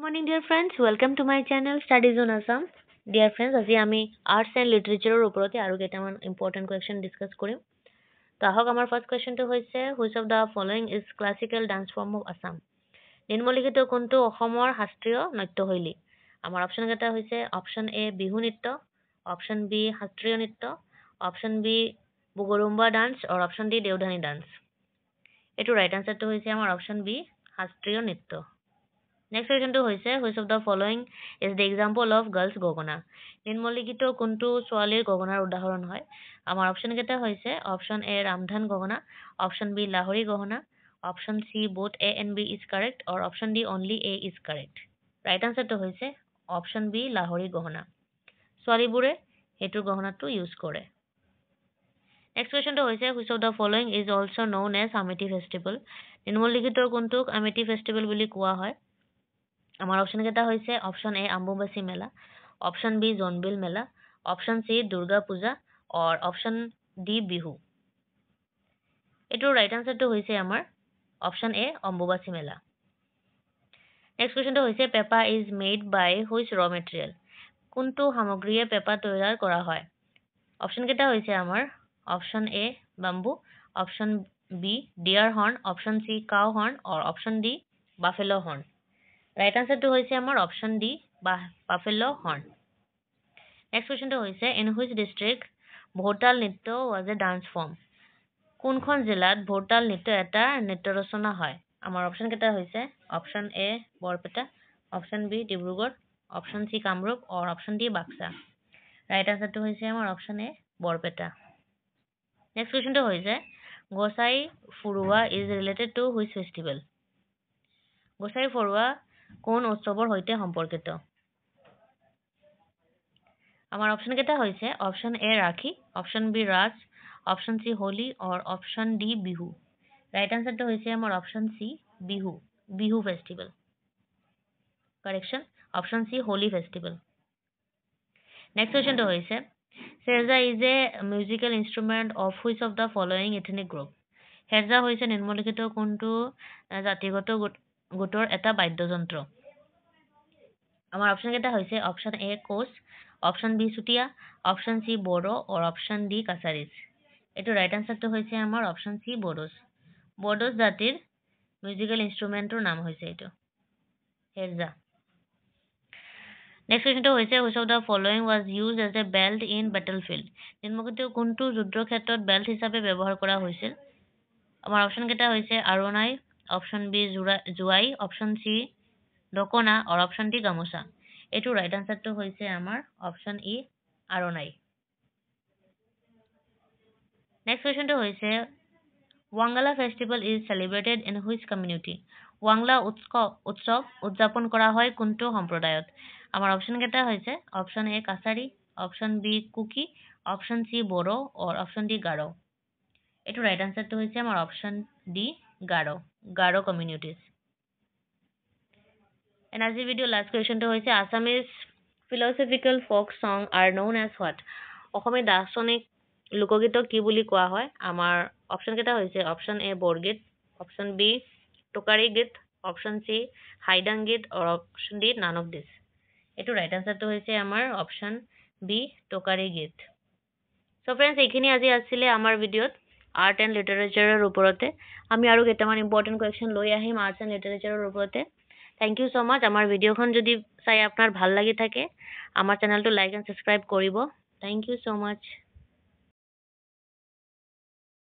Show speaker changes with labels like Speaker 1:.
Speaker 1: Morning, dear friends. Welcome to my channel Studies on Assam. Dear friends, আজি আমি arts and লিটাৰেচাৰৰ ওপৰতে আৰু কেইটামান ইম্পৰ্টেণ্ট কুৱেশ্যন ডিছকাছ কৰিম। তো আহক আমাৰ ফাৰ্ষ্ট কুৱেশ্যনটো হৈছে which of the following is classical dance form of Assam. নিম্নলিখিত কোনটো অসমৰ শাস্ত্ৰীয় নৃত্যশৈলী? আমাৰ অপশ্যন কেইটা হৈছে অপশ্যন এ বিহু নৃত্য, অপশ্যন বি শাস্ত্ৰীয় নৃত্য, অপশ্যন বি বুগৰুম্বা ডান্স আৰু অপশ্যন ডি দেওধানী ডান্স। এইটো ৰাইট আনচাৰটো হৈছে আমাৰ অপশ্যন বি শাস্ত্ৰীয় নৃত্য। নেক্সট কুৱেশ্যনটো হৈছে which of the following is the example of girls গগনা। নিম্নলিখিত কোনটো ছোৱালীৰ গগনাৰ উদাহৰণ হয়? আমাৰ অপশ্যন কেইটা হৈছে অপশ্যন এ ৰামধান গগনা, অপশ্যন বি লাহৰি গহনা, option C both A and B is correct আৰু option D only A is correct. Right আনচাৰটো হৈছে অপশ্যন বি লাহৰি গহনা। ছোৱালীবোৰে এইটো গহনাটো ইউজ কৰে। নেক্সট কুৱেশ্যনটো হৈছে which of the following is also' known as আমেথি ফেষ্টিভেল। নিম্নলিখিত কোনটোক আমেথি ফেষ্টিভেল বুলি কোৱা হয়? আমাৰ অপশ্যন কেইটা হৈছে অপশ্যন এ আম্বুবাচী মেলা, অপশ্যন বি জোনবিল মেলা, অপশ্যন চি দুৰ্গা পূজা আৰু অপশ্যন ডি বিহু। এইটোৰ ৰাইট আনচাৰটো হৈছে আমাৰ অপশ্যন এ অম্বুবাচী মেলা। নেক্সট কুৱেশ্যনটো হৈছে paper is made by which raw material. কোনটো সামগ্ৰীয়ে পেপা তৈয়াৰ কৰা হয়? অপশ্যন কেইটা হৈছে আমাৰ option A bamboo, option B deer horn, option C cow horn আৰু option D buffalo horn. Right আনচাৰটো হৈছে আমাৰ option D buffalo horn. Next কুৱেশ্যনটো হৈছে ইন হুইচ ডিষ্ট্ৰিক্ট ভোৰতাল নৃত্য ৱাজ এ ডান্স ফৰ্ম। কোনখন জিলাত ভোৰতাল নৃত্য এটা নৃত্য ৰচনা হয়? আমাৰ অপশ্যন কেইটা হৈছে option A Barpeta, option B Dibrugarh, option C Kamrup আৰু অপশ্যন ডি বাক্সা। ৰাইট আনচাৰটো হৈছে আমাৰ অপশ্যন এ বৰপেটা। নেক্সট কুৱেশ্যনটো হৈছে Gosai Phurua is related to which festival. Gosai Phurua কোন উৎসৱৰ সৈতে সম্পৰ্কিত? আমাৰ অপশ্যন কেইটা হৈছে option A Rakhi, option B Raj, option C Holi আৰু অপশ্যন ডি বিহু। ৰাইট আনচাৰটো হৈছে আমাৰ option C Bihu, Bihu festival. Correction option C Holi festival. Next কুৱেশ্যনটো হৈছে Herja is a musical instrument of which of the following ethnic group. Herja হৈছে নিম্নলিখিত কোনটো জাতিগত গোটৰ এটা বাদ্যযন্ত্ৰ? আমাৰ অপশ্যন কেইটা হৈছে option A Koch, option B Chutia, option C Bodo আৰু অপশ্যন ডি কাছাৰিজ। এইটো ৰাইট আনচাৰটো হৈছে আমাৰ অপশ্যন চি বড়োজ। বড়োজ জাতিৰ মিউজিকেল ইনষ্ট্ৰুমেণ্টৰ নাম হৈছে এইটো হেৰজা। নেক্সট কুৱেশ্যনটো হৈছে which of the following was used as a belt in battle field. নিম্নলিখিত কোনটো যুদ্ধৰ ক্ষেত্ৰত বেল্ট হিচাপে ব্যৱহাৰ কৰা হৈছিল? আমাৰ অপশ্যন কেইটা হৈছে আৰণাই, অপশ্যন বি জোৱাই, অপশ্যন চি দকনা আৰু অপশ্যন ডি গামোচা। এইটো ৰাইট আনচাৰটো হৈছে আমাৰ অপশ্যন ই আৰণাই। নেক্সট কুৱেশ্যনটো হৈছে Wangala festival is celebrated in which community. ৱাংলা উৎসৱ উদযাপন কৰা হয় কোনটো সম্প্ৰদায়ত? আমাৰ অপশ্যন কেইটা হৈছে option A Kachari, option B Kuki, option C Bodo আৰু অপশ্যন ডি গাৰো। এইটো ৰাইট আনচাৰটো হৈছে আমাৰ option D Garo communities. And আজিৰ ভিডিঅ' লাষ্ট কুৱেশ্যনটো হৈছে Assamese philosophical folk song are known as what. অসমীয়া দাৰ্শনিক লোকগীতক কি বুলি কোৱা হয়? আমাৰ অপশ্যন কেইটা হৈছে option A Borgeet, option B Tokari গীত, অপশ্যন চি হাইদাং গীত আৰু option D none of this. এইটো ৰাইট আনচাৰটো হৈছে আমাৰ অপশ্যন বি টোকাৰী গীত। চ' ফ্ৰেণ্ডছ এইখিনি আজি আছিলে আমাৰ ভিডিঅ'ত আৰ্ট এণ্ড লিটাৰেচাৰৰ ওপৰতে। আমি আৰু কেইটামান ইম্পৰ্টেণ্ট কুৱেশ্যন লৈ আহিম আৰ্টছ এণ্ড লিটাৰেচাৰৰ ওপৰতে। থেংক ইউ ছ' মাছ। আমাৰ ভিডিঅ'খন যদি চাই আপোনাৰ ভাল লাগি থাকে আমাৰ চেনেলটো লাইক এণ্ড ছাবস্ক্ৰাইব কৰিব। Thank you so' much.